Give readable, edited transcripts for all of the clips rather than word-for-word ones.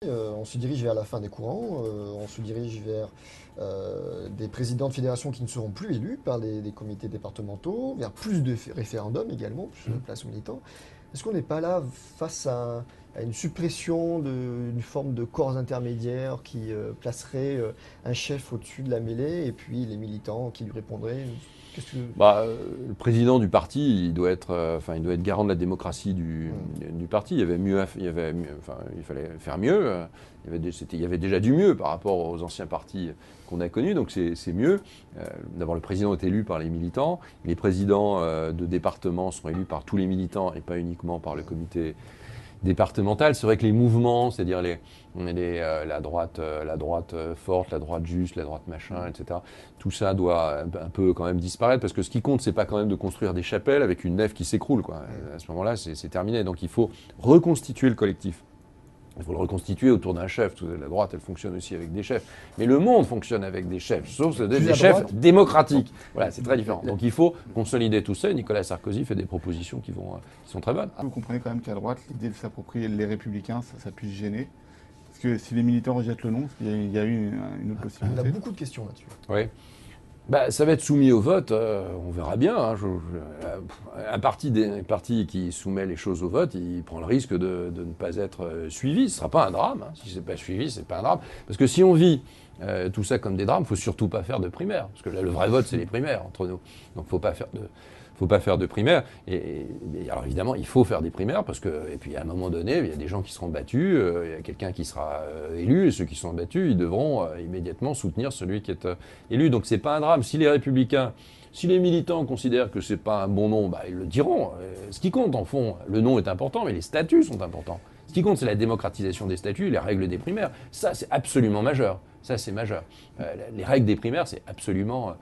On se dirige vers la fin des courants, on se dirige vers des présidents de fédérations qui ne seront plus élus par des comités départementaux, vers plus de référendums également, plus de place aux militants. Est-ce qu'on n'est pas là face à une suppression d'une forme de corps intermédiaire qui placerait un chef au-dessus de la mêlée et puis les militants qui lui répondraient? Qu'est-ce que... Le président du parti, il doit être, il doit être garant de la démocratie du parti. Il y avait mieux, il fallait faire mieux. Il y avait déjà du mieux par rapport aux anciens partis qu'on a connus, donc c'est mieux. D'abord, le président est élu par les militants. Les présidents de département sont élus par tous les militants et pas uniquement par le comité départemental. C'est vrai que les mouvements, c'est-à-dire la droite forte, la droite juste, la droite machin, etc., tout ça doit un peu quand même disparaître, parce que ce qui compte, c'est pas quand même de construire des chapelles avec une nef qui s'écroule, quoi. À ce moment-là, c'est terminé. Donc il faut reconstituer le collectif. Il faut le reconstituer autour d'un chef. La droite, elle fonctionne aussi avec des chefs. Mais le monde fonctionne avec des chefs, sauf des chefs démocratiques. Voilà, c'est très différent. Donc il faut consolider tout ça. Nicolas Sarkozy fait des propositions qui sont très bonnes. Vous comprenez quand même qu'à droite, l'idée de s'approprier les Républicains, ça puisse gêner. Parce que si les militants rejettent le nom, il y a eu une autre possibilité. On a beaucoup de questions là-dessus. Oui. Ça va être soumis au vote, on verra bien. Hein. Un parti qui soumet les choses au vote, il prend le risque de ne pas être suivi. Ce ne sera pas un drame. Hein. Si ce n'est pas suivi, ce n'est pas un drame. Parce que si on vit tout ça comme des drames, il ne faut surtout pas faire de primaires. Parce que là, le vrai vote, c'est les primaires entre nous. Donc il ne faut pas faire de primaires. Et alors évidemment, il faut faire des primaires parce que, et puis à un moment donné, il y a des gens qui seront battus, il y a quelqu'un qui sera élu, et ceux qui sont battus, ils devront immédiatement soutenir celui qui est élu. Donc c'est pas un drame. Si les Républicains, si les militants considèrent que c'est pas un bon nom, ils le diront. Ce qui compte, en fond, le nom est important, mais les statuts sont importants. Ce qui compte, c'est la démocratisation des statuts, les règles des primaires. Ça, c'est absolument majeur. Ça, c'est majeur. Les règles des primaires, c'est absolument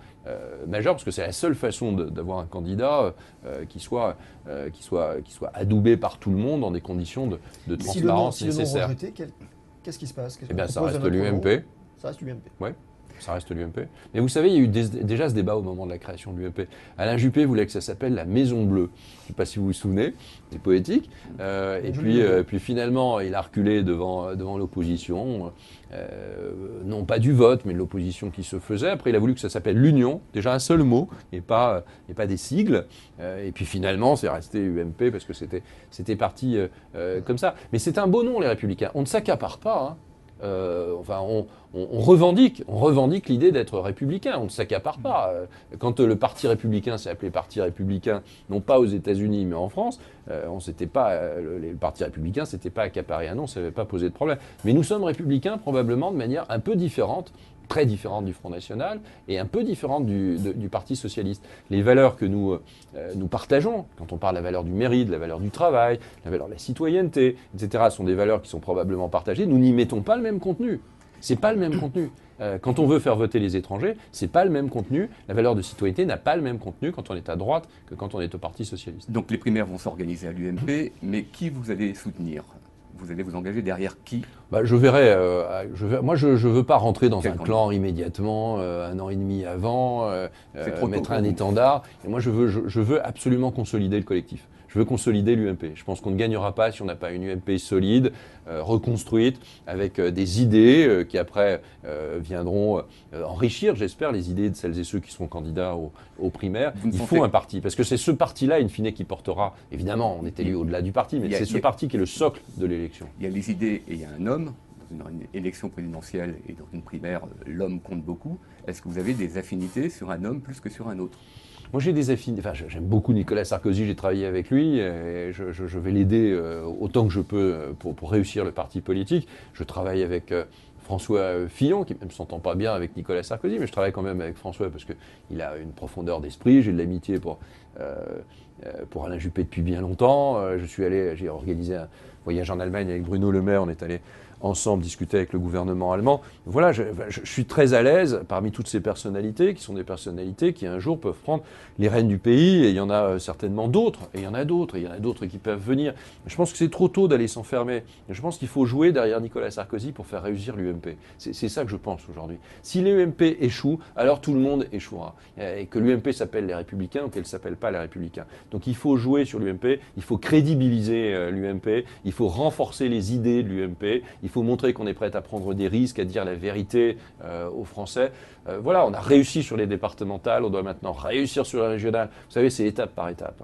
majeur, parce que c'est la seule façon d'avoir un candidat qui soit adoubé par tout le monde dans des conditions de transparence nécessaires. Si le nom rejeté, qu'est-ce qui se passe? Eh bien, ça reste l'UMP. Ça reste l'UMP. Oui. Ça reste l'UMP. Mais vous savez, il y a eu déjà ce débat au moment de la création de l'UMP. Alain Juppé voulait que ça s'appelle la Maison Bleue. Je ne sais pas si vous vous souvenez, c'est poétique. Puis finalement, il a reculé devant l'opposition. Non pas du vote, mais de l'opposition qui se faisait. Après, il a voulu que ça s'appelle l'Union, déjà un seul mot, et pas des sigles. Et puis finalement, c'est resté UMP parce que c'était parti comme ça. Mais c'est un beau nom, les Républicains. On ne s'accapare pas, hein. On revendique l'idée d'être républicain, on ne s'accapare pas. Quand le Parti républicain s'est appelé Parti républicain, non pas aux États-Unis mais en France, le Parti républicain s'était pas accaparé un nom, ça n'avait pas posé de problème. Mais nous sommes républicains probablement de manière un peu différente, très différente du Front National et un peu différente du Parti Socialiste. Les valeurs que nous partageons, quand on parle de la valeur du mérite, la valeur du travail, la valeur de la citoyenneté, etc., sont des valeurs qui sont probablement partagées. Nous n'y mettons pas le même contenu. C'est pas le même contenu. Quand on veut faire voter les étrangers, c'est pas le même contenu. La valeur de citoyenneté n'a pas le même contenu quand on est à droite que quand on est au Parti Socialiste. Donc les primaires vont s'organiser à l'UMP, mais qui vous allez soutenir ? Vous allez vous engager derrière qui ? Je verrai. Moi, je ne veux pas rentrer dans un clan immédiatement, un an et demi avant, mettre un étendard. Et moi, je veux absolument consolider le collectif. Je veux consolider l'UMP. Je pense qu'on ne gagnera pas si on n'a pas une UMP solide, reconstruite, avec des idées qui après viendront enrichir, j'espère, les idées de celles et ceux qui seront candidats aux primaires. Il faut un parti, parce que c'est ce parti-là, in fine, qui portera, évidemment, on est élu au-delà du parti, mais c'est ce parti qui est le socle de l'élection. Il y a les idées et il y a un homme. Dans une élection présidentielle et dans une primaire, l'homme compte beaucoup. Est-ce que vous avez des affinités sur un homme plus que sur un autre ? Moi, j'ai des affinités. J'aime beaucoup Nicolas Sarkozy, j'ai travaillé avec lui, et je vais l'aider autant que je peux pour réussir le parti politique. Je travaille avec François Fillon, qui ne s'entend pas bien avec Nicolas Sarkozy, mais je travaille quand même avec François parce qu'il a une profondeur d'esprit. J'ai de l'amitié pour Alain Juppé depuis bien longtemps. J'ai organisé un voyage en Allemagne avec Bruno Le Maire, on est allé ensemble discuter avec le gouvernement allemand. Voilà, je suis très à l'aise parmi toutes ces personnalités, qui sont des personnalités qui un jour peuvent prendre les rênes du pays, et il y en a certainement d'autres, et il y en a d'autres qui peuvent venir. Je pense que c'est trop tôt d'aller s'enfermer. Je pense qu'il faut jouer derrière Nicolas Sarkozy pour faire réussir l'UMP. C'est ça que je pense aujourd'hui. Si l'UMP échoue, alors tout le monde échouera. Et que l'UMP s'appelle les Républicains ou qu'elle ne s'appelle pas les Républicains. Donc il faut jouer sur l'UMP, il faut crédibiliser l'UMP, il faut renforcer les idées de l'UMP, il faut montrer qu'on est prêt à prendre des risques, à dire la vérité aux Français. Voilà, on a réussi sur les départementales, on doit maintenant réussir sur les régionales. Vous savez, c'est étape par étape.